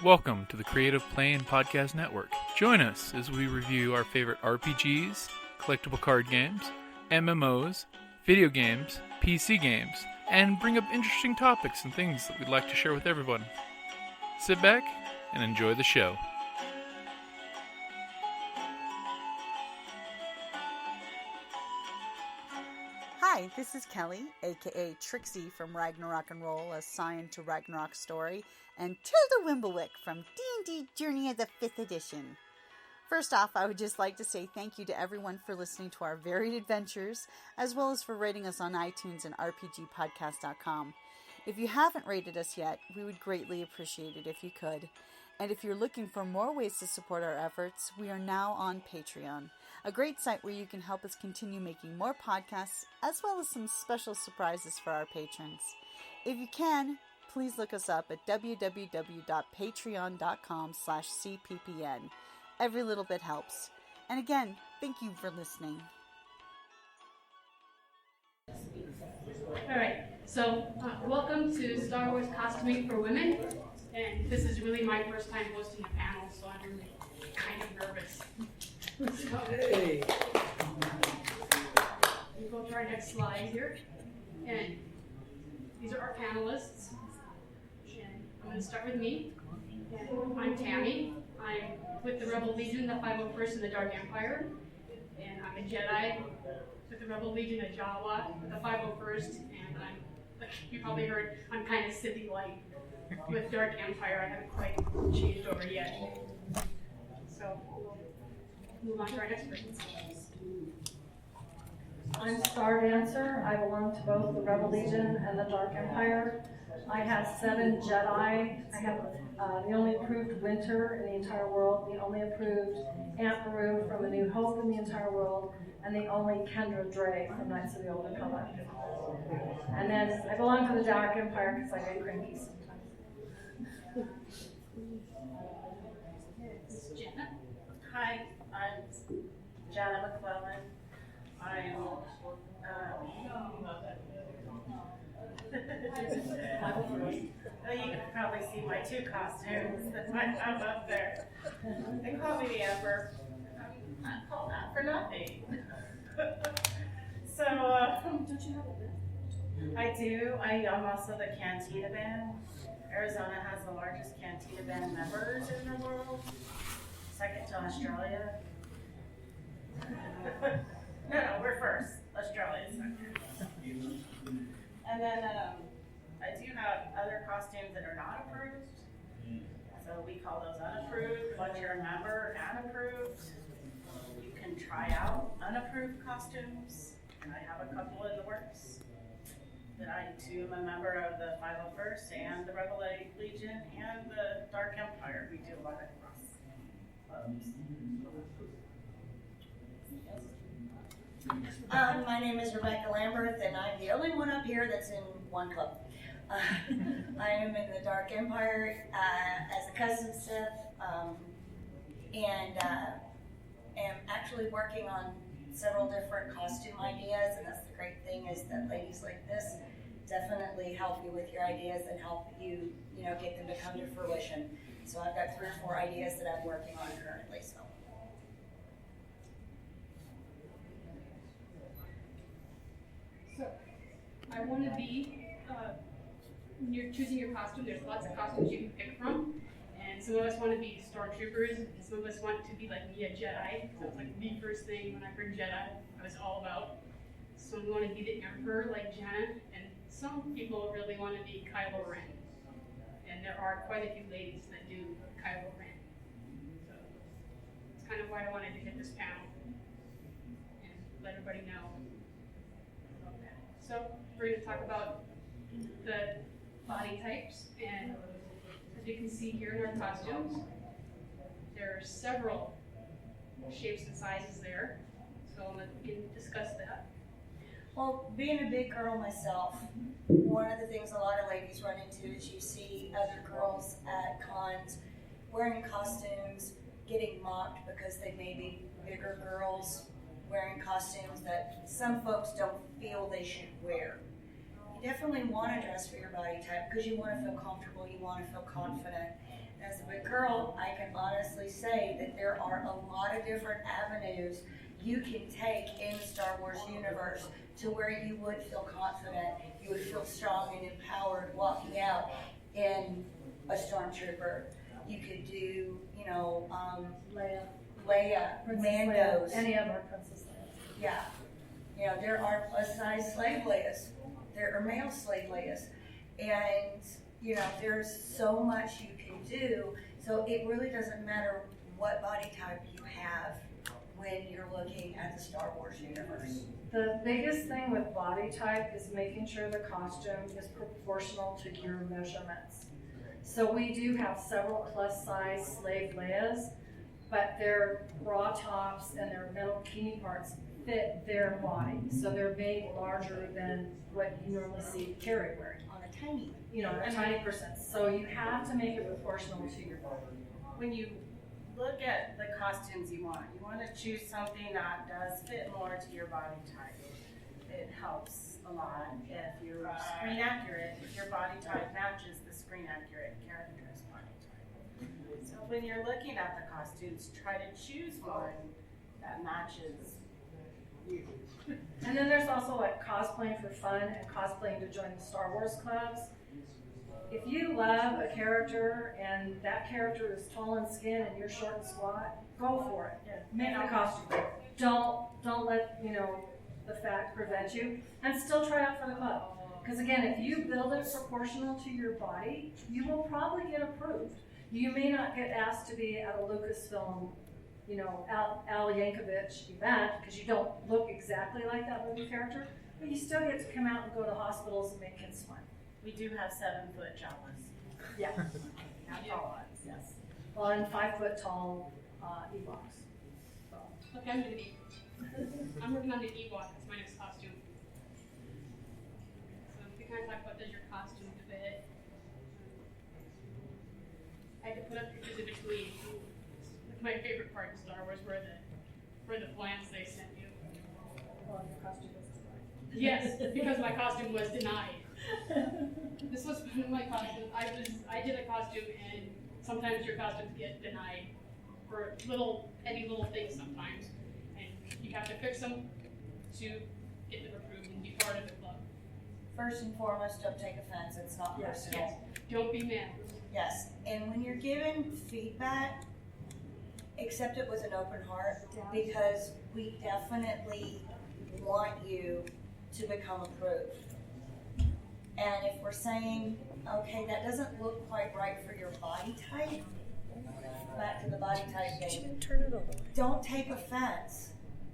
Welcome to the Creative Play and Podcast Network. Join us as we review our favorite RPGs, collectible card games, MMOs, video games, PC games, and bring up interesting topics and things that we'd like to share with everyone. Sit back and enjoy the show. Hi, this is Kelly, aka Trixie from Ragnarok and Roll, a Scion to Ragnarok story, and Tilda Wimblewick from D&D Journey of the 5th Edition. First off, I would just like to say thank you to everyone for listening to our varied adventures, as well as for rating us on iTunes and rpgpodcast.com. If you haven't rated us yet, we would greatly appreciate it if you could. And if you're looking for more ways to support our efforts, we are now on Patreon, a great site where you can help us continue making more podcasts, as well as some special surprises for our patrons. If you can, please look us up at www.patreon.com/cppn. Every little bit helps. And again, thank you for listening. Alright, so welcome to Star Wars Costuming for Women. And this is really my first time hosting a panel, so I'm really kind of nervous. Hey. We'll go to our next slide here. And these are our panelists. And I'm going to start with me. And I'm Tammy. I'm with the Rebel Legion, the 501st, and the Dark Empire. And I'm a Jedi with the Rebel Legion at Jawa, with the 501st. And I'm, like you probably heard, I'm kind of Sith-like. With Dark Empire, I haven't quite changed over yet. So we'll move on to our next person. I'm Star Dancer. I belong to both the Rebel Legion and the Dark Empire. I have 7 Jedi. I have the only approved Winter in the entire world, the only approved Aunt Beru from A New Hope in the entire world, and the only Kendra Dre from Knights of the Old Republic. And then I belong to the Dark Empire because I get cranky sometimes. Hi, I'm Jana McClellan. I'm you can probably see my 2 costumes that I have up there. They call me the Emperor. I'm not called that for nothing. So don't you have a band? I do. I'm also the Cantina Band. Arizona has the largest Cantina Band members in the world, second to Australia. No, we're first. Australia's second. And then I do have other costumes that are not approved. So we call those unapproved. Once you're a member and approved, you can try out unapproved costumes. And I have a couple in the works. That I too am a member of the 501st and the Rebel Legion and the Dark Empire. We do a lot of cross clubs. My name is Rebecca Lambert, and I'm the only one up here that's in one club. I am in the Dark Empire as a cousin Sith, and am actually working on several different costume ideas, and that's the great thing is that ladies like this definitely help you with your ideas and help you, get them to come to fruition. So I've got 3 or 4 ideas that I'm working on currently. So I want to be, when you're choosing your costume, there's lots of costumes you can pick from. And some of us want to be Stormtroopers, and some of us want to be like me, a Jedi. So it's like the first thing when I heard Jedi, I was all about. Some want to be the Emperor, like Janet, and some people really want to be Kylo Ren. And there are quite a few ladies that do Kylo Ren. So it's kind of why I wanted to hit this panel and let everybody know about that. So we're going to talk about the body types, and as you can see here in our costumes, there are several shapes and sizes there, so we can discuss that. Well, being a big girl myself, one of the things a lot of ladies run into is you see other girls at cons wearing costumes, getting mocked because they may be bigger girls wearing costumes that some folks don't feel they should wear. You definitely want to dress for your body type because you want to feel comfortable, you want to feel confident. as a big girl, I can honestly say that there are a lot of different avenues you can take in the Star Wars universe to where you would feel confident, you would feel strong and empowered walking out in a Stormtrooper. You could do, Leia, Princess Mandos. Leia, any of our Princess Leia. Yeah. There are plus size slave Leias. There are male slave Leias. And, there's so much you can do. So it really doesn't matter what body type you have when you're looking at the Star Wars universe. The biggest thing with body type is making sure the costume is proportional to your measurements. So we do have several plus size slave Leias, but their bra tops and their metal bikini parts fit their body. So they're made larger than what you normally see Carrie wearing. On a tiny. A tiny person. So you have to make it proportional to your body. When you look at the costumes you want to choose something that does fit more to your body type. It helps a lot if you're screen accurate, if your body type matches the screen accurate character's body type. So when you're looking at the costumes, try to choose one that matches you. And then there's also like cosplaying for fun and cosplaying to join the Star Wars clubs. If you love a character and that character is tall and skin and you're short and squat, go for it. Make the costume. Don't let the fact prevent you, and still try out for the club. Because again, if you build it proportional to your body, you will probably get approved. You may not get asked to be at a Lucasfilm, Al Yankovic event because you don't look exactly like that movie character, but you still get to come out and go to hospitals and make kids smile. We do have 7-foot Jawas. Yeah. Not tall ones, yes. Well, and 5-foot tall Ewoks. So. Okay, I'm working on the Ewok. That's my next costume. So we kind of talk about, does your costume fit? I had to put up pictures in between. My favorite part in Star Wars were the plans they sent you. Well, your costume was designed. Yes, because my costume was denied. This was one of my costumes. I did a costume, and sometimes your costumes get denied for petty little things sometimes, and you have to fix them to get them approved and be part of the club. First and foremost, don't take offense. It's not personal. Yes. Don't be mad. Yes. And when you're given feedback, accept it with an open heart, because we definitely want you to become approved. And if we're saying, okay, that doesn't look quite right for your body type, back to the body type thing, don't take offense.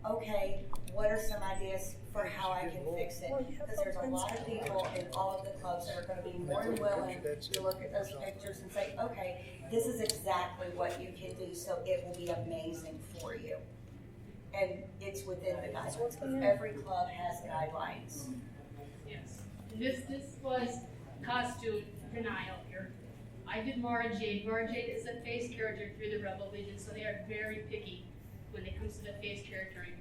Okay, what are some ideas for how I can fix it? Because there's a lot of people in all of the clubs that are going to be more than willing to look at those pictures and say, okay, this is exactly what you can do, so it will be amazing for you. And it's within the guidelines. Every club has guidelines. Yes. This was costume denial here. I did Mara Jade. Mara Jade is a face character through the Rebel Legion, so they are very picky when it comes to the face charactering.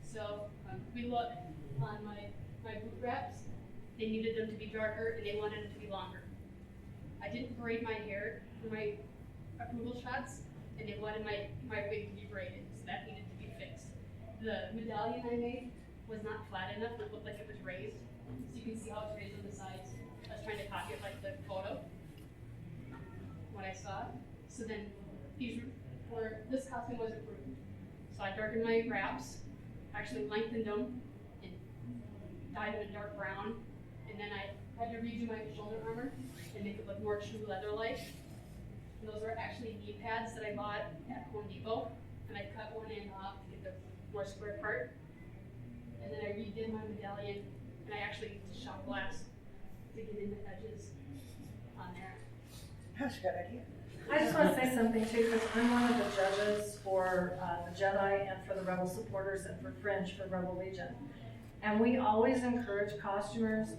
So we looked on my boot wraps. They needed them to be darker and they wanted them to be longer. I didn't braid my hair for my approval shots, and they wanted my wig to be braided, so that needed to be fixed. The medallion I made was not flat enough. It looked like it was raised. So you can see how it's raised on the sides. I was trying to copy it like the photo when I saw it. So then this costume was approved. So I darkened my wraps, actually lengthened them, and dyed them a dark brown. And then I had to redo my shoulder armor and make it look more true leather-like. And those were actually knee pads that I bought at Home Depot. And I cut one end off to get the more square part. And then I redid my medallion, and I actually used shot glass to get in the edges on there. That's a good idea. I just want to say something too, because I'm one of the judges for the Jedi and for the Rebel supporters and for Fringe for Rebel Legion. And we always encourage costumers,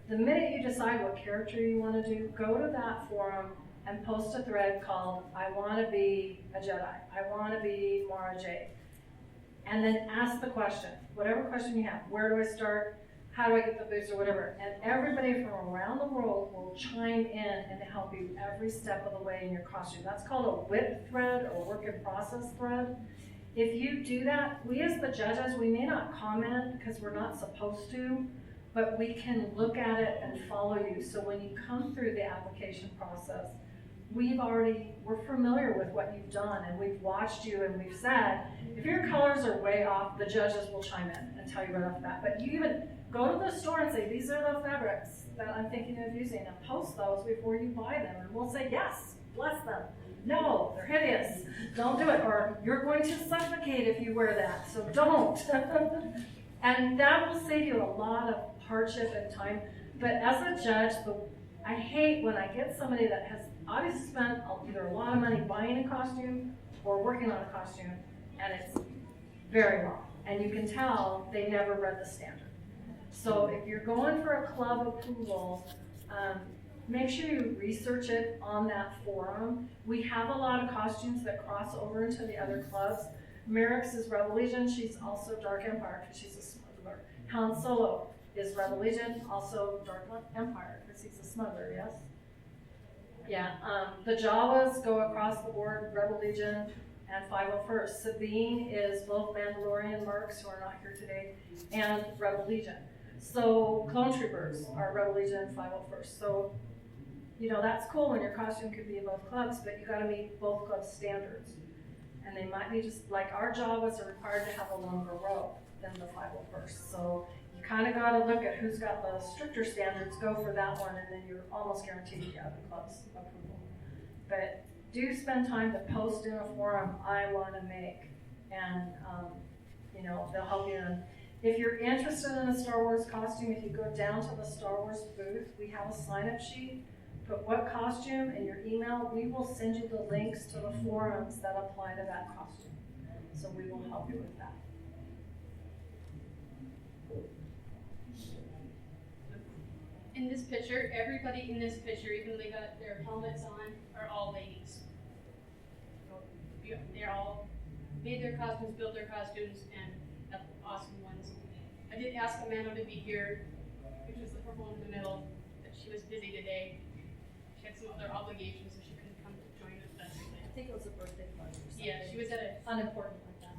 the minute you decide what character you want to do, go to that forum and post a thread called, I want to be a Jedi, I want to be Mara Jade. And then ask the question, whatever question you have. Where do I start? how do I get the boots or whatever. And everybody from around the world will chime in and help you every step of the way in your costume. That's called a whip thread or work in process thread. If you do that, we as the judges, we may not comment because we're not supposed to, but we can look at it and follow you. So when you come through the application process, we're familiar with what you've done, and we've watched you, and we've said, if your colors are way off, the judges will chime in and tell you right off the bat. But you even go to the store and say, these are the fabrics that I'm thinking of using, and post those before you buy them, and we'll say, yes, bless them. No, they're hideous. Don't do it, or you're going to suffocate if you wear that, so don't. And that will save you a lot of hardship and time. But as a judge, I hate when I get somebody that has obviously spent either a lot of money buying a costume or working on a costume, and it's very wrong. And you can tell they never read the standard. So if you're going for a club approval, make sure you research it on that forum. We have a lot of costumes that cross over into the other clubs. Merrick's is Rebel Legion, she's also Dark Empire because she's a smuggler. Han Solo is Rebel Legion, also Dark Empire because he's a smuggler, yes? Yeah, the Jawas go across the board, Rebel Legion and 501st. Sabine is both Mandalorian mercs who are not here today and Rebel Legion. So Clone Troopers are Rebel Legion and 501st. So, you know, that's cool when your costume could be in both clubs, but you gotta meet both clubs' standards. And they might be just, like our Jawas are required to have a longer robe than the 501st. So you kind of got to look at who's got the stricter standards, go for that one, and then you're almost guaranteed to get the club's approval. But do spend time to post in a forum, I want to make, and you know, they'll help you. And if you're interested in a Star Wars costume, if you go down to the Star Wars booth, we have a sign-up sheet. Put what costume in your email. We will send you the links to the forums that apply to that costume. So we will help you with that. In this picture, everybody in this picture, even though they got their helmets on, are all ladies. They're all made their costumes, built their costumes, and have awesome ones. I did ask Amanda to be here, which was the purple one in the middle, but she was busy today. She had some other obligations, so she couldn't come to join us. That's okay. I think it was a birthday party or something. Yeah, she was at a Unimportant like that.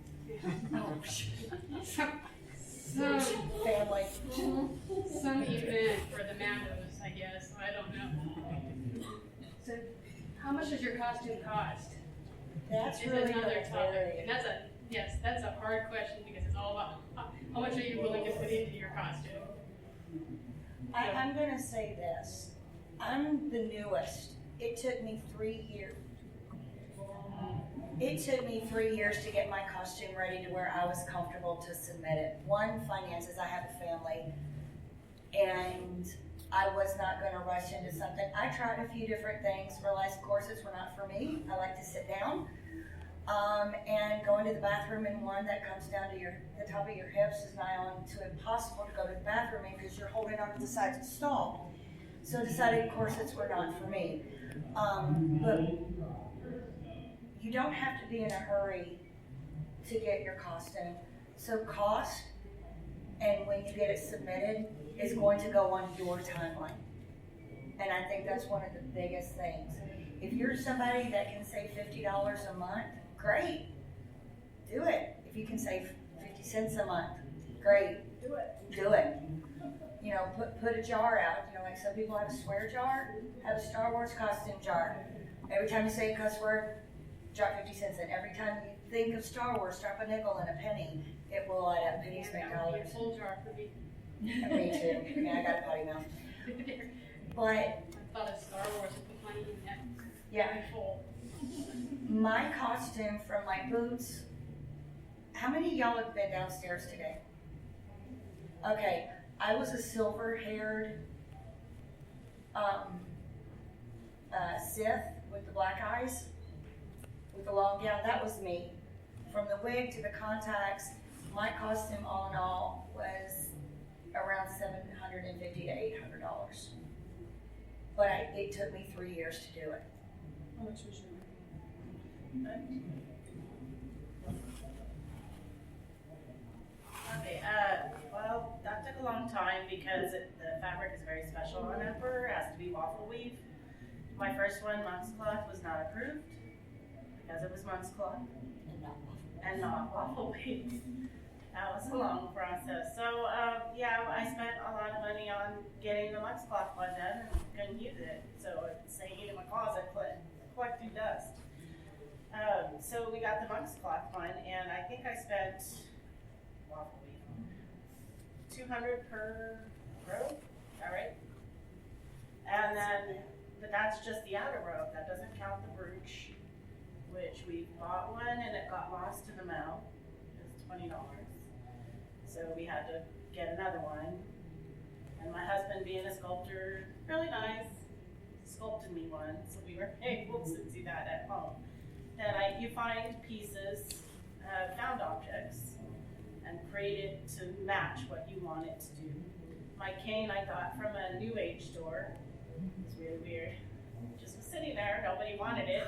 Family. some event for the Mandos, I guess. I don't know. So, how much does your costume cost? That's Is really another gonna topic, vary. and that's a hard question because it's all about how much are you willing to put into your costume. I'm gonna say this. I'm the newest. It took me 3 years. It took me 3 years to get my costume ready to where I was comfortable to submit it. One, finances. I have a family, and I was not going to rush into something. I tried a few different things, realized corsets were not for me. I like to sit down, and going to the bathroom in one that comes down to the top of your hips is nigh on to impossible to go to the bathroom in because you're holding on to the sides of the stall. So I decided corsets were not for me. But you don't have to be in a hurry to get your costume. So cost, and when you get it submitted, is going to go on your timeline. And I think that's one of the biggest things. If you're somebody that can save $50 a month, great, do it. If you can save 50 cents a month, great, do it. You know, put a jar out. You know, like some people have a swear jar, have a Star Wars costume jar. Every time you say a cuss word, drop 50 cents in. Every time you think of Star Wars, drop a nickel and a penny. It will add up. Pennies make dollars. Full jar for me. Me too. Yeah, I got a potty mouth. But I thought of Star Wars and put money in that. yeah, Full. my costume from my boots. How many of y'all have been downstairs today? Okay, I was a silver-haired Sith with the black eyes, with the long gown. That was me. From the wig to the contacts, my costume all in all was around $750 to $800. But it took me 3 years to do it. How much was your Okay, well, that took a long time because the fabric is very special on Emperor. It has to be waffle weave. My first one, monk's cloth, was not approved because it was monk's cloth and not waffle weave. That was a long process. So yeah, I spent a lot of money on getting the monk's cloth one done and couldn't use it. So it's hanging in my closet collecting dust. So we got the monk's cloth one, and I think I spent waffle weave $200 per row. Is that right? And then, but that's just the outer row. That doesn't count the brooch, which we bought one and it got lost in the mail. It was $20. So we had to get another one. And my husband, being a sculptor, really nice, sculpted me one, so we were able to do that at home. And you find pieces, found objects, and create it to match what you want it to do. My cane I got from a New Age store. It's really weird. Just was sitting there, nobody wanted it.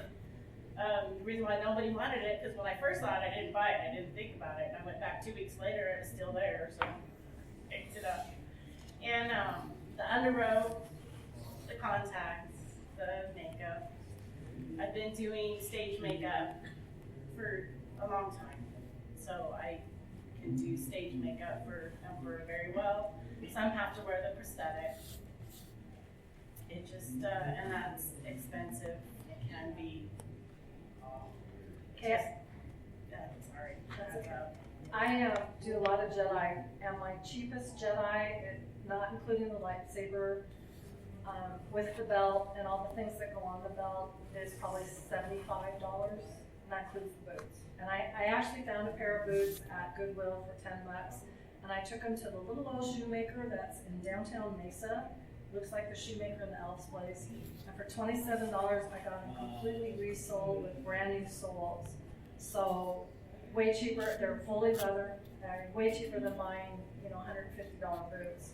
The reason why nobody wanted it, because when I first saw it, I didn't buy it, I didn't think about it. And I went back 2 weeks later and it's still there, so I picked it up. And the underrow, the contacts, the makeup. I've been doing stage makeup for a long time, so I can do stage makeup for Emperor very well. Some have to wear the prosthetic. It just, and that's expensive. It can be. Okay. Sorry. That's okay. I do a lot of Jedi, and my cheapest Jedi, not including the lightsaber, with the belt and all the things that go on the belt, is probably $75, and that includes the boots. And I actually found a pair of boots at Goodwill for $10, and I took them to the little old shoemaker that's in downtown Mesa. Looks like the shoemaker in the Elves place. And for $27, I got them completely resoled with brand new soles. So way cheaper. They're fully leather. They're way cheaper than buying, $150 boots.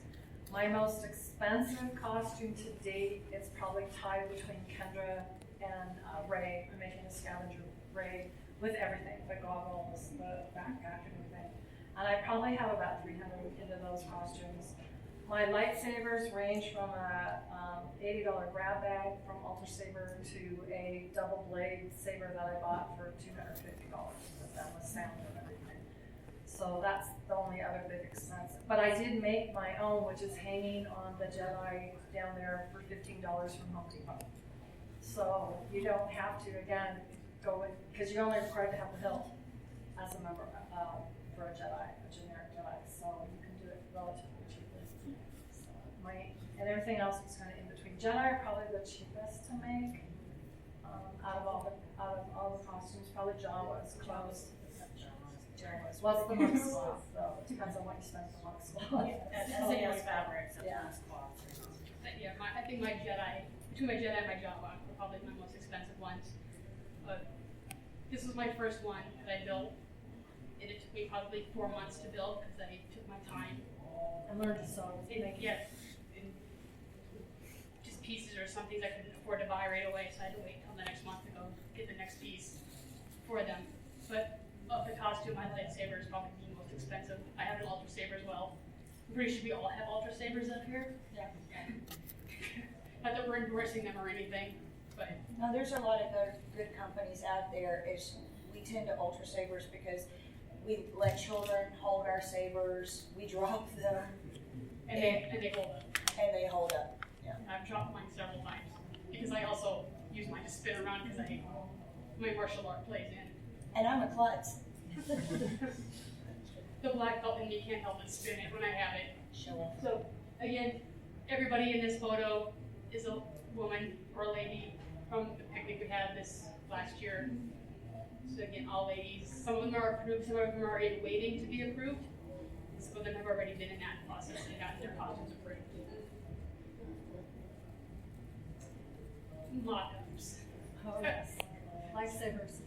My most expensive costume to date is probably tied between Kendra and Ray. I'm making a scavenger Ray with everything, the goggles, the backpack, and everything. And I probably have about 300 into those costumes. My lightsabers range from a $80 grab bag from Ultra Saber to a double blade saber that I bought for $250 with them with sound and everything. So that's the only other big expense. But I did make my own, which is hanging on the Jedi down there for $15 from Home Depot. So you don't have to, again, go with, because you're only required to have the hilt as a member for a Jedi, a generic Jedi. So you can do it relatively cheaply. So and everything else is kind of in between. Jedi are probably the cheapest to make out of all the costumes. Probably Jawa's close. What's the monk's cloth, though? It depends on what you spend for monk's cloth. And fabrics and Yeah. monk's cloth. Yeah, I think my Jedi, between my Jedi and my Jawa, were probably my most expensive ones. But this was my first one that I built. And it took me probably 4 months to build because I took my time. I learned to sew. Just pieces or some things I couldn't afford to buy right away, so I had to wait till the next month to go get the next piece for them. But of the costume, my lightsaber is probably the most expensive. I have an Ultra Saber as well. I'm pretty sure we all have Ultra Sabers up here. Yeah. Not that we're endorsing them or anything, but Now, there's a lot of good companies out there. We tend to Ultra Sabers because we let children hold our sabers, we drop them, and they hold up. and they hold up. Yeah. I've dropped mine several times because I also use mine to spin around because my martial art plays in. And I'm a klutz. The black belt in me can't help but spin it when I have it. Show off. So again, everybody in this photo is a woman or a lady from the picnic we had this last year. So again, all ladies. Some of them are approved, some of them are waiting to be approved. Some of them have already been in that process and gotten their costumes approved. Mock-ups. Oh, yes. Lightsabers.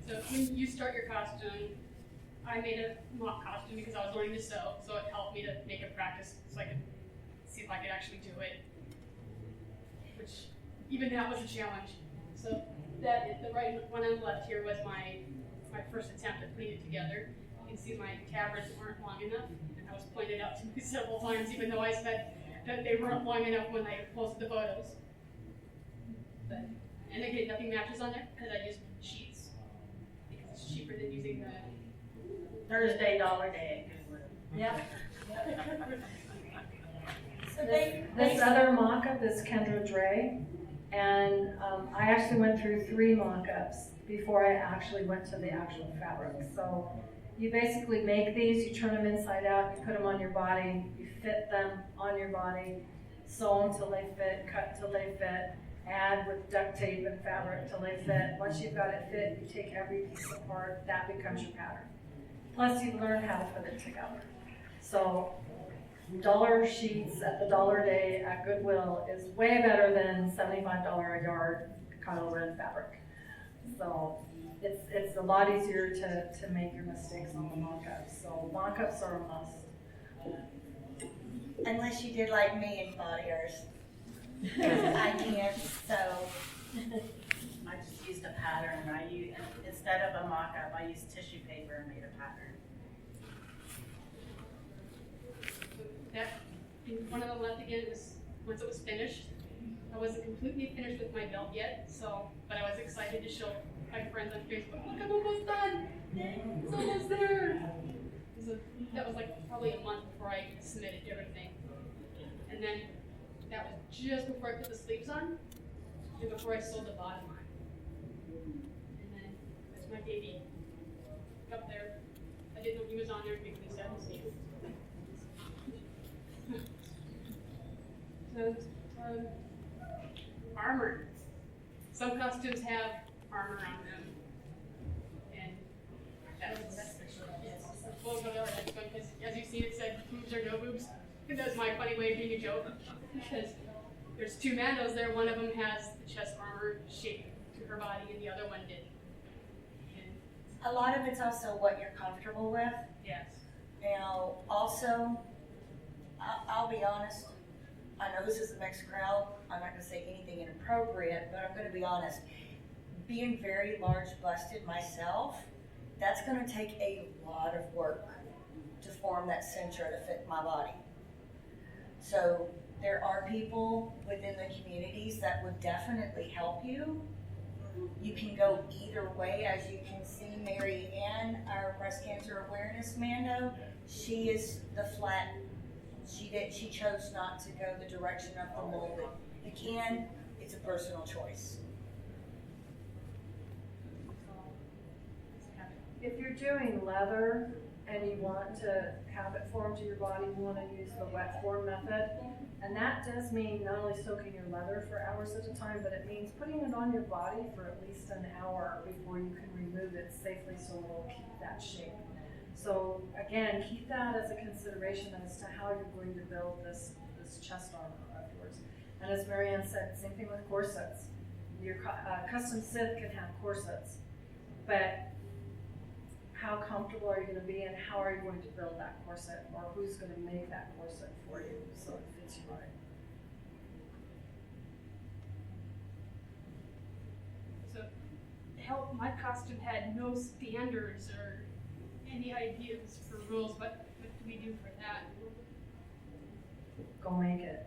So when you start your costume, I made a mock costume because I was learning to sew, so it helped me to make a practice so I could see if I could actually do it. Which, even that was a challenge. So the right one on the left here was my first attempt at putting it together. You can see my tabards weren't long enough, and That was pointed out to me several times, even though I said that they weren't long enough when I posted the photos. But, and again, nothing matches on there because I used sheets because it's cheaper than using the Thursday dollar day. Yep. So This other mock-up is Kendra Dre, and I actually went through 3 mock-ups before I actually went to the actual fabric. So you basically make these, you turn them inside out, you put them on your body, you fit them on your body, sew them till they fit, cut till they fit, add with duct tape and fabric till they fit. Once you've got it fit, you take every piece apart, that becomes your pattern. Plus you learn how to put it together. So dollar sheets at the dollar day at Goodwill is way better than $75 a yard Kylo Ren fabric. So it's a lot easier to make your mistakes on the mock-ups. So mock-ups are a must. unless you did like me and bought yours. I can't, so. I just used a pattern. Instead of a mock-up, I used tissue paper and made a pattern. that. One of them left again was once it was finished. I wasn't completely finished with my belt yet, but I was excited to show my friends on Facebook, look, I'm almost done! It's almost there! That was like probably a month before I submitted everything. And then that was just before I put the sleeves on, and before I sewed the bottom on. And then there's my baby up there. I didn't know he was on there because he said his name. So, armor. Some costumes have armor on them, and that's yes. We'll go to our next one because, as you see, it said boobs or no boobs. And that's my funny way of being a joke because there's 2 Mandos there. One of them has the chest armor shaped to her body, and the other one didn't. A lot of it's also what you're comfortable with. Yes. Now, also, I'll be honest, I know this is a mixed crowd. I'm not going to say anything inappropriate, but I'm going to be honest. Being very large busted myself, that's going to take a lot of work to form that center to fit my body. So there are people within the communities that would definitely help you. You can go either way. As you can see, Mary Ann, our breast cancer awareness Mando, she is the flat. She chose not to go the direction of the molded. You can, it's a personal choice. If you're doing leather and you want to have it form to your body, you want to use the wet form method. And that does mean not only soaking your leather for hours at a time, but it means putting it on your body for at least an hour before you can remove it safely so it will keep that shape. So again, keep that as a consideration as to how you're going to build this chest armor of yours. And as Marianne said, same thing with corsets. Your custom Sith can have corsets, but how comfortable are you going to be and how are you going to build that corset, or who's going to make that corset for you so it fits you right? So, my costume had no standards or any ideas for rules. What do we do for that? Go make it.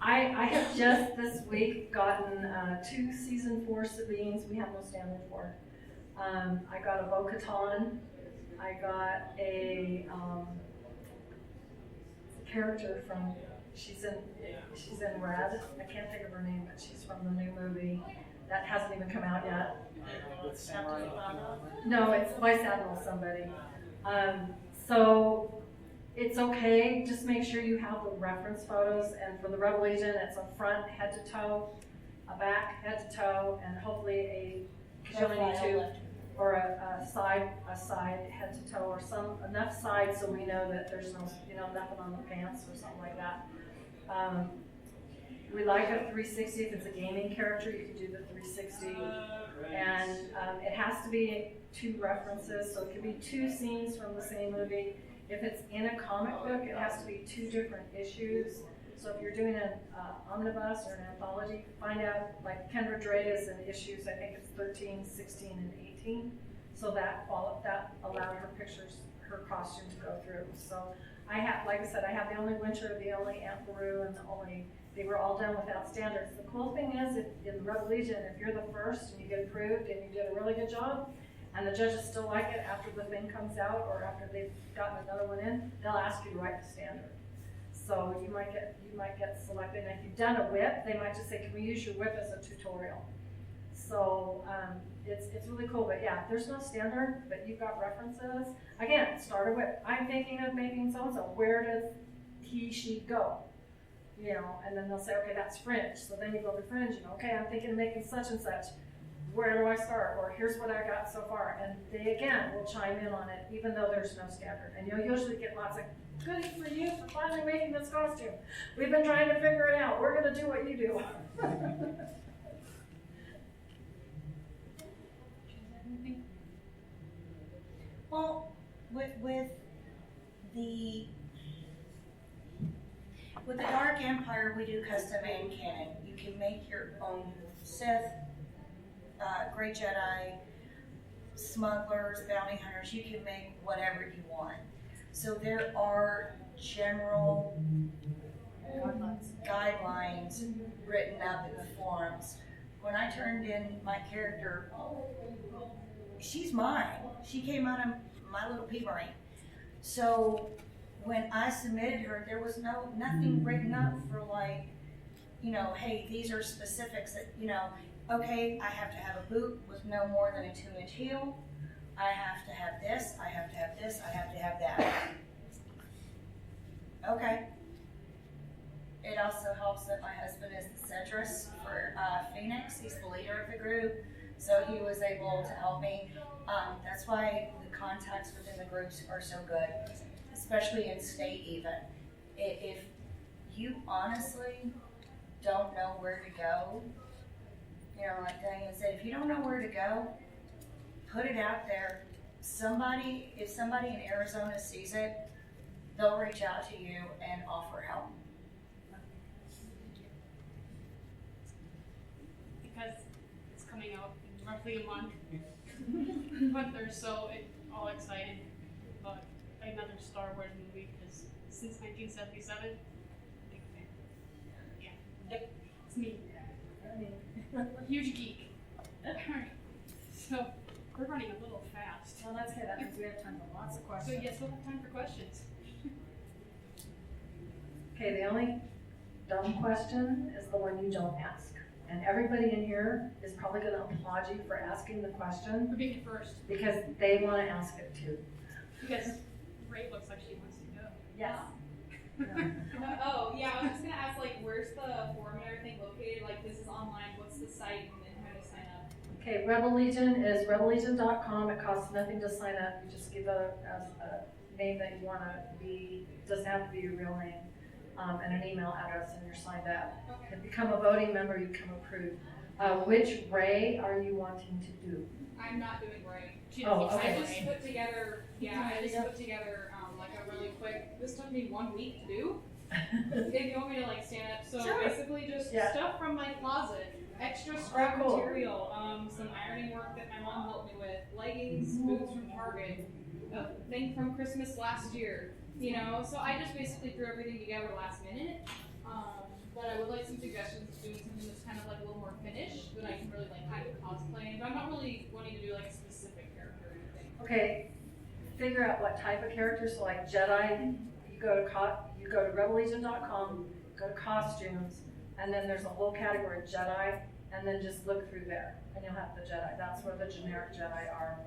I have just this week gotten 2 season 4 Sabines. We have no standard for it. I got a Bo-Katan. I got a character from, she's in Red. I can't think of her name, but she's from the new movie that hasn't even come out yet. No, it's Vice Admiral somebody. So it's okay. Just make sure you have the reference photos. And for the Rebel Legion, it's a front head to toe, a back head to toe, and hopefully a or a side head to toe, or enough side so we know that there's no nothing on the pants or something like that. We like a 360. If it's a gaming character, you can do the 360. And it has to be 2 references, so it could be 2 scenes from the same movie. If it's in a comic book, it has to be 2 different issues. So if you're doing an omnibus or an anthology, find out, like Kendra Dre is in issues, I think it's 13, 16, and 18. So that allowed her her costume to go through. So I have, like I said, I have the only winter, the only Aunt Beru, and they were all done without standards. The cool thing is, if in Rebel Legion, if you're the first and you get approved and you did a really good job, and the judges still like it after the thing comes out or after they've gotten another one in, they'll ask you to write the standard. So you might get selected. And if you've done a whip, they might just say, can we use your whip as a tutorial? So it's really cool. But yeah, there's no standard, but you've got references. Again, start a whip. I'm thinking of making so-and-so. Where does he, she go? You know, and then they'll say, okay, that's fringe. So then you go to fringe, and okay, I'm thinking of making such and such. Where do I start? Or here's what I got so far. And they, again, will chime in on it, even though there's no standard. And you'll usually get lots of, goody for you for finally making this costume. We've been trying to figure it out. We're going to do what you do. Well, with the Dark Empire, we do custom and canon. You can make your own Sith, Great Jedi, smugglers, bounty hunters. You can make whatever you want. So there are general guidelines written up in the forums. When I turned in my character, she's mine. She came out of my little pea brain. So when I submitted her, there was nothing written up for like, you know, hey, these are specifics that, you know, okay, I have to have a boot with no more than a 2-inch heel. I have to have this, I have to have this, I have to have that. Okay. It also helps that my husband is the centrist for Phoenix. He's the leader of the group, so he was able to help me. That's why the contacts within the groups are so good, especially in state even. If you honestly don't know where to go, you know, like Diane said, if you don't know where to go, put it out there. If somebody in Arizona sees it, they'll reach out to you and offer help. Because it's coming out in roughly a month or so, all excited about another Star Wars movie, because since 1977, big fan. Yeah, yep, it's me. Huge geek. Alright, so we're running a little fast. Well, that's good. That means we have time for lots of So questions. yes, we'll have time for questions. Okay, the only dumb question is the one you don't ask. And everybody in here is probably going to applaud you for asking the question We're being first, because they want to ask it too. because Ray looks like she wants to go. Yes. Oh, yeah, I was just gonna ask, like, where's the forum and everything located? Like, this is online, what's the site, and then how do you sign up? Okay, Rebel Legion is rebellegion.com. It costs nothing to sign up. You just give a name that you want to be. It doesn't have to be your real name, and an email address, and you're signed up. Okay. To become a voting member, you become approved. Which Ray are you wanting to do? I'm not doing right. She Oh, looks okay. I like just Ray. put together, like a really quick, this took me 1 week to do. If you want me to like stand up, so Sure. basically just Yeah. stuff from my closet, extra scrap cool. material, some ironing work that my mom helped me with, leggings, boots from Target, a thing from Christmas last year, you know, so I just basically threw everything together last minute. But I would like some suggestions of doing something that's kind of like a little more finished, that I can really like kind of cosplay, but I'm not really wanting to do like a specific character or anything. Okay, figure out what type of character. So like Jedi, you go to rebellegion.com, go to costumes, and then there's a whole category Jedi, and then just look through there, and you'll have the Jedi. That's where the generic Jedi are.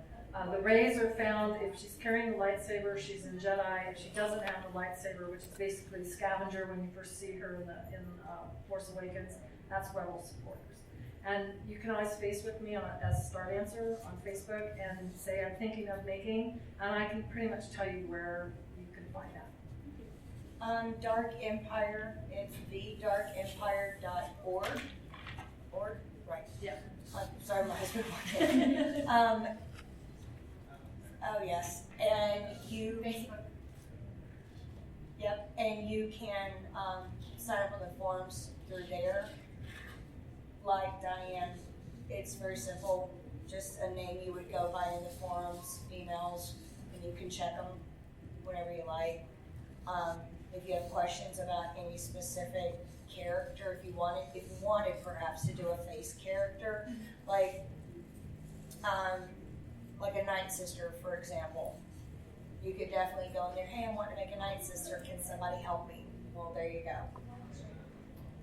The Rays are found if she's carrying the lightsaber, she's in Jedi. If she doesn't have the lightsaber, which is basically scavenger when you first see her in Force Awakens, that's Rebel supporters. And you can always face with me as Start Answer on Facebook and say I'm thinking of making, and I can pretty much tell you where you can find that. Dark Empire, it's thedarkempire.org. Org? Right. Yeah. Sorry, my husband walked in. Oh, yes. And you, yep, and you can sign up on the forums through there. Like Diane, it's very simple. Just a name you would go by in the forums, emails, and you can check them. whenever you like. If you have questions about any specific character, if you wanted perhaps to do a face character, like a Night Sister, for example. You could definitely go in there, hey, I want to make a Night Sister, can somebody help me? Well, there you go.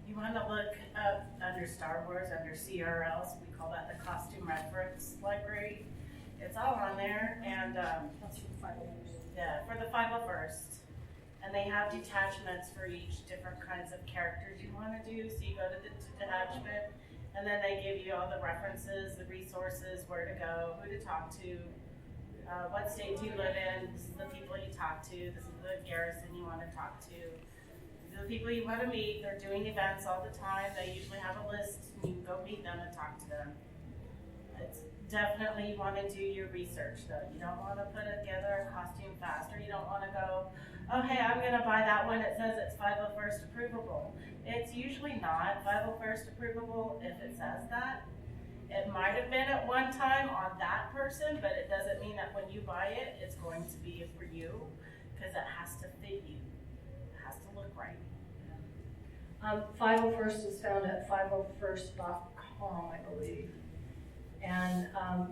You want to look up under Star Wars, under CRLs, we call that the Costume Reference Library. It's all on there, and That's for the 501st. yeah, for the 501st. And they have detachments for each different kinds of characters you want to do. So you go to the detachment, and then they give you all the references, the resources, where to go, who to talk to, what state do you live in, this is the people you talk to, this is the garrison you want to talk to. These are the people you want to meet. They're doing events all the time. They usually have a list, and you can go meet them and talk to them. It's definitely, you want to do your research, though. You don't want to put together a costume fast, or you don't want to go, oh, hey, I'm going to buy that one. It says it's 501st approvable. It's usually not 501st approvable if it says that. It might have been at one time on that person, but it doesn't mean that when you buy it, it's going to be for you, because it has to fit you. It has to look right. 501st is found at 501st.com, I believe. And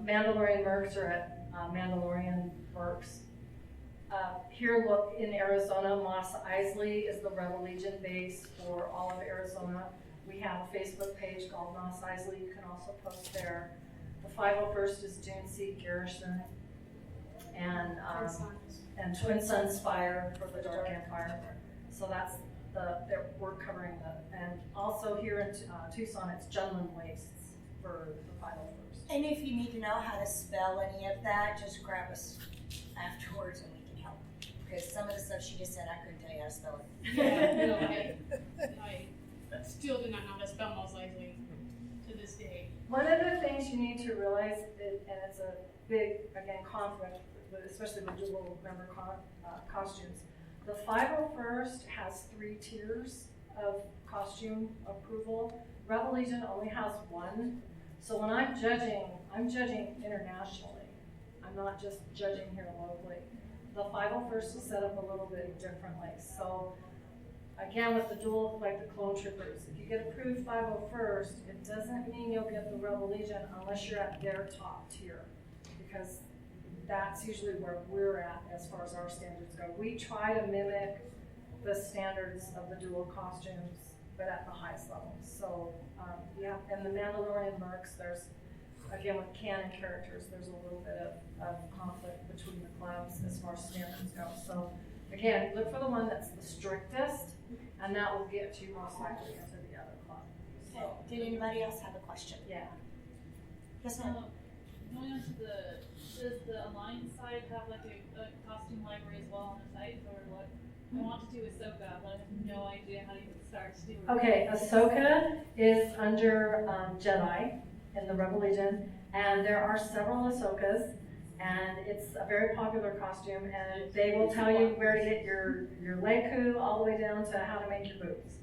Mandalorian Mercs are at Mandalorian Mercs. Here, look, in Arizona, Mos Eisley is the Rebel Legion base for all of Arizona. We have a Facebook page called Mos Eisley. You can also post there. The 501st is Dune Sea Garrison, and Twin Suns Fire for the Dark Empire. So that's we're covering and also here in Tucson, it's Junlin Wastes for the 501st. And if you need to know how to spell any of that, just grab us afterwards and we can help. Because some of the stuff she just said, I couldn't tell you how to spell it. Yeah, no, I still do not know how to spell Mos Eisley to this day. One of the things you need to realize, and it's a big, again, conflict, especially with dual member costumes. The 501st has 3 tiers of costume approval. Rebel Legion only has 1. So when I'm judging internationally. I'm not just judging here locally. The 501st is set up a little bit differently. So again, with the dual, like the Clone Troopers, if you get approved 501st, it doesn't mean you'll get the Rebel Legion unless you're at their top tier, because that's usually where we're at as far as our standards go. We try to mimic the standards of the dual costumes, but at the highest level. So yeah, and the Mandalorian Mercs, there's, again, with canon characters, there's a little bit of conflict between the clubs as far as standards go. So again, look for the one that's the strictest, and that will get you most likely into the other club. So, Did anybody else have a question? yeah. Yes, ma'am. Going on to does the Alliance side have like a costume library as well on the site, or what? I want to do Ahsoka, but I have no idea how to even start to do it. Okay, Ahsoka is under Jedi in the Rebel Legion, and there are several Ahsokas, and it's a very popular costume, and they will tell you where to get your Leiku all the way down to how to make your boots.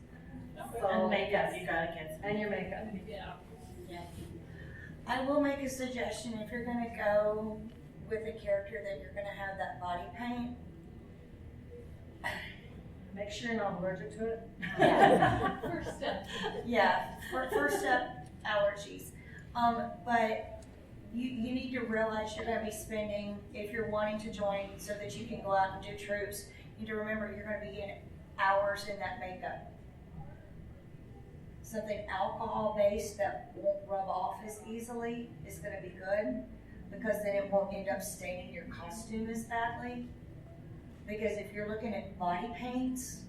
So, And makeup, you gotta get some. and your makeup. Yeah. I will make a suggestion. If you're going to go with a character that you're going to have that body paint, Make sure you're not allergic to it. Yeah. First step. yeah, first step, allergies. But you need to realize you're going to be spending, if you're wanting to join so that you can go out and do troops, you need to remember you're going to be in hours in that makeup. Something alcohol-based that won't rub off as easily is going to be good, because then it won't end up staining your costume as badly. Because if you're looking at body paints,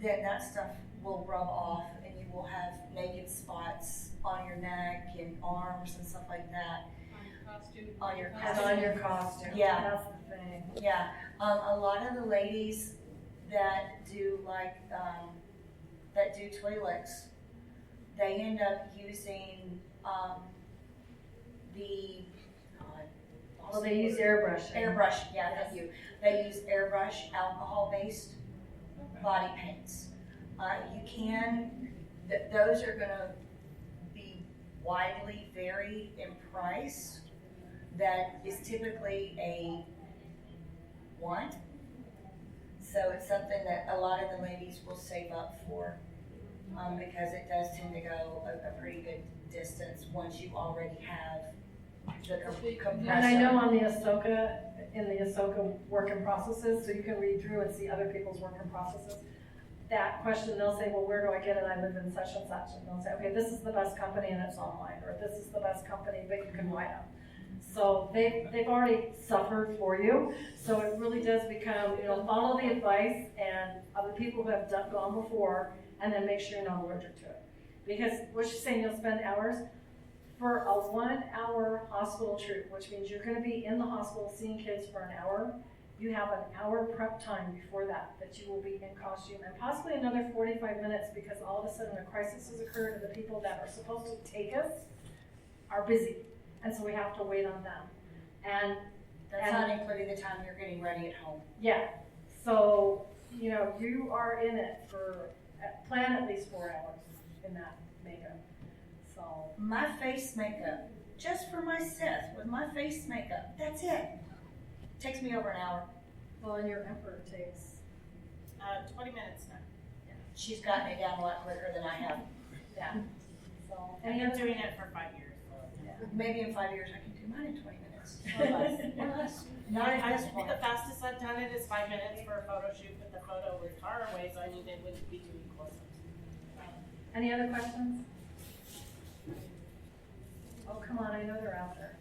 then that stuff will rub off and you will have naked spots on your neck and arms and stuff like that. On your costume. On your And costume. on your costume. Yeah. That's the thing. Yeah, a lot of the ladies that do that do Twi'leks, they end up using Well, they use airbrushing. airbrush. Yeah, thank you. They use airbrush alcohol-based body paints. You can. Those are going to be widely varied in price. That is typically a want So it's something that a lot of the ladies will save up for, because it does tend to go a pretty good distance once you already have the compressor. And I know on the Ahsoka, in the Ahsoka work in processes, so you can read through and see other people's work in processes. That question, they'll say, well, where do I get it? I live in such and such. And they'll say, okay, this is the best company and it's online, or this is the best company, but you can write them. So they've already suffered for you. So it really does become, follow the advice and other people who have gone before, and then make sure you're not allergic to it. Because what she's saying, you'll spend hours. For a 1 hour hospital trip, which means you're gonna be in the hospital seeing kids for an hour, you have an hour prep time before that you will be in costume, and possibly another 45 minutes, because all of a sudden a crisis has occurred and the people that are supposed to take us are busy. And so we have to wait on them. And That's not including the time you're getting ready at home. yeah, so, you are in it for, plan at least 4 hours in that makeup, so. My face makeup, just for my Sith, with my face makeup, that's it. Takes me over an hour. Well, and your emperor takes. 20 minutes now. She's gotten it down a lot quicker than I have. Yeah. So, I've been doing it for 5 years. Maybe in 5 years I can do mine in 20 minutes. Or less. Or less. Not at this point. The fastest I've done it is 5 minutes for a photo shoot, but the photo was far away, so I knew they wouldn't be doing close-ups. Any other questions? Oh, come on, I know they're out there.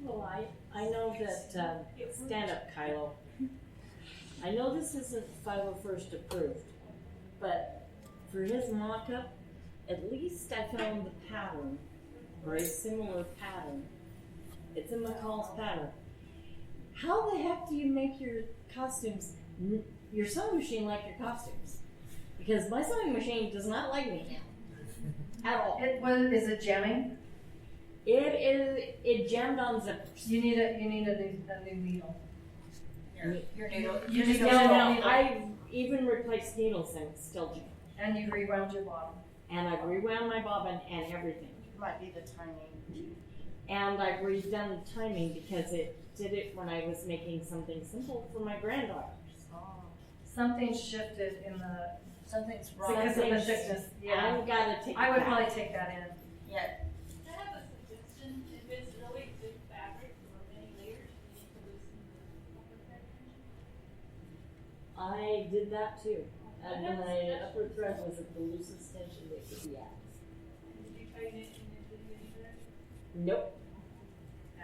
Well, I know that, stand up, Kylo. I know this isn't 501st approved, but for his mock-up, at least I found the pattern, or a similar pattern. It's in McCall's pattern. How the heck do you make your costumes, your sewing machine like your costumes? Because my sewing machine does not like me at all. Is it jamming? It jammed on zippers. You need a new needle. Your needle. You just No, get a no, needle. I've even replaced needles and it's still jammed. And you rewound your bottom. And I've rewound my bobbin and everything. Might be the timing. And I've redone the timing because it did it when I was making something simple for my granddaughters. Something shifted in the, Something's wrong. because of the thickness. Yeah. I've got to take I would it probably back. take that in. Yeah. I have a suggestion. If it's really thick fabric or many layers, you need to loosen the upper thread tension. I did that too. And I have when a my suggestion. upper thread was at the loosest tension it could be at. Did you tighten it and it didn't get any better? Nope. Yeah.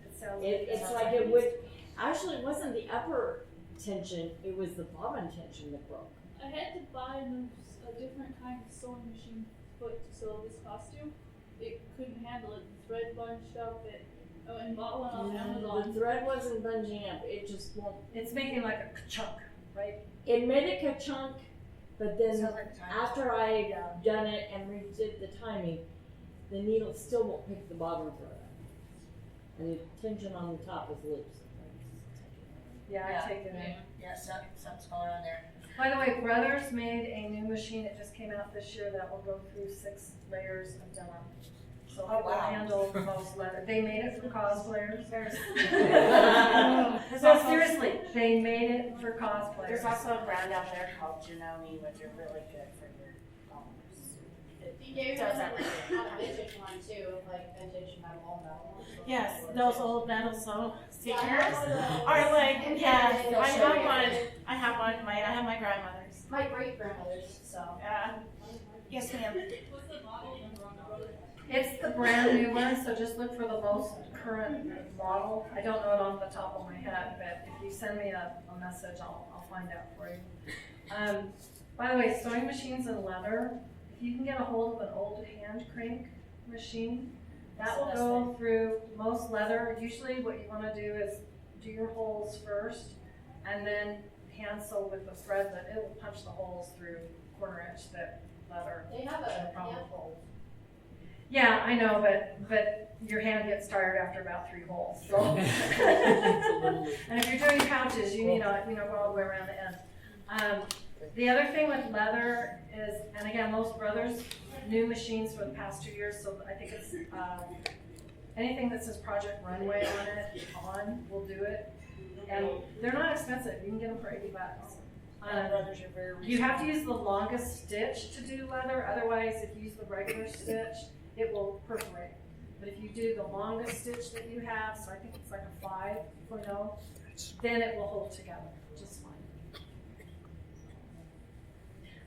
It sounds It's like it would, actually it wasn't the upper tension, it was the bobbin tension that broke. I had to buy a different kind of sewing machine foot to sew this costume. It couldn't handle it. The thread bunched up. And bought one on The Amazon. thread wasn't bunging up, it just won't. It's making like a chunk, right? It made it ka-chunk, but then Sounds like the time. after I done it and redid the timing, the needle still won't pick the bobbin thread up. And the tension on the top is loose. Yeah, Yeah. I take it in. Yeah, something's going on there. By the way, Brothers made a new machine. It just came out this year that will go through 6 layers of denim. So Oh, it will wow. handle most leather. They made it for cosplayers. There's No, also- seriously, they made it for cosplayers. There's also a brand out there called Janoni, which are really good for your bones. You gave Does us everything. a vintage one too, like vintage metal. Yes, those old metal stickers Yeah. are like, yes, They'll I show have you. one. I have one. I have my grandmother's. My great grandmother's, so. Yeah. Yes, ma'am. What's the model number on the brother? It's the brand new one, so just look for the most current model. I don't know it off the top of my head, but if you send me a message, I'll find out for you. By the way, sewing machines and leather, if you can get a hold of an old hand crank machine, that will go through most leather. Usually what you want to do is do your holes first and then hand sew with the thread, but it will punch the holes through quarter inch thick leather. They have No problem. hole. Yeah, I know, but your hand gets tired after about 3 holes. So. And if you're doing pouches, you need to, go all the way around the end. The other thing with leather is, and again, most Brothers, new machines for the past 2 years, so I think it's Anything that says Project Runway we'll do it. And they're not expensive. You can get them for $80. My brothers are very You have to use the longest stitch to do leather. Otherwise, if you use the regular stitch, it will perforate. But if you do the longest stitch that you have, so I think it's like a 5.0, then it will hold together just fine.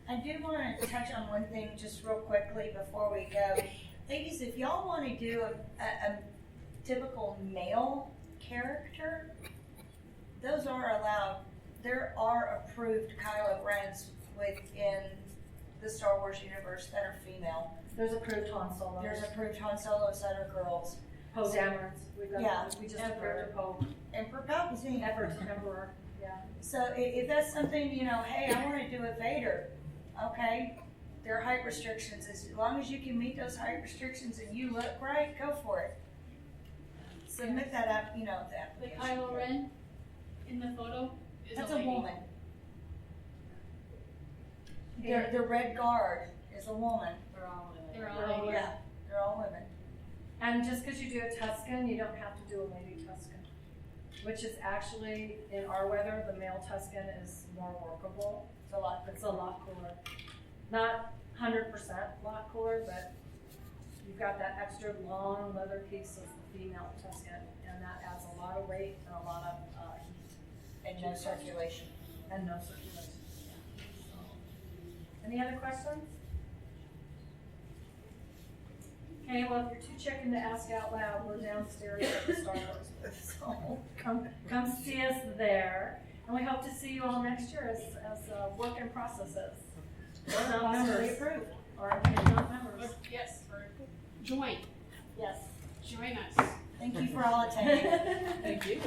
I do want to touch on one thing just real quickly before we go. Ladies, if y'all want to do a typical male character, those are allowed. There are approved Kylo Rens within the Star Wars universe that are female. There's approved Han Solo. There's approved Han Solos that are girls. Poe Damerons. We've got Yeah. we just approved a Poe. Emperor Palpatine. Emperor. Yeah. So if that's something, hey, I want to do a Vader, okay, there are height restrictions. As long as you can meet those height restrictions and you look right, go for it. Submit that up, the The application. Kylo Ren in the photo is That's a a lady. woman. The Red Guard is a woman. They're all They're all ladies. Yeah, they're all women. And just because you do a Tusken, you don't have to do a lady Tusken, which is actually, in our weather, the male Tusken is more workable. It's a lot cooler. Not 100% lot cooler, but you've got that extra long leather piece of the female Tusken, and that adds a lot of weight and a lot of heat. And no circulation. And no circulation. So, any other questions? Okay, well, if you're too chicken to ask out loud, we're downstairs at the Star Wars booth. So come see us there. And we hope to see you all next year as work in processes. Or not members. Approved. Or if you're not members. Yes, or join. Yes. Join us. Thank you for all attending. Thank you.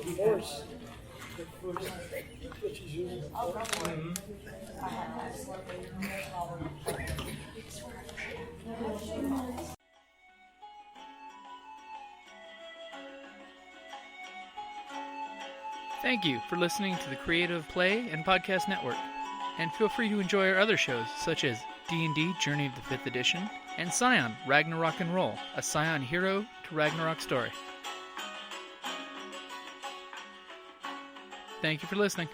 Of course. Which is usually I'll go for it. Thank you for listening to the Creative Play and Podcast Network. And feel free to enjoy our other shows, such as D&D Journey of the 5th Edition, and Scion Ragnarok and Roll, a Scion hero to Ragnarok story. Thank you for listening.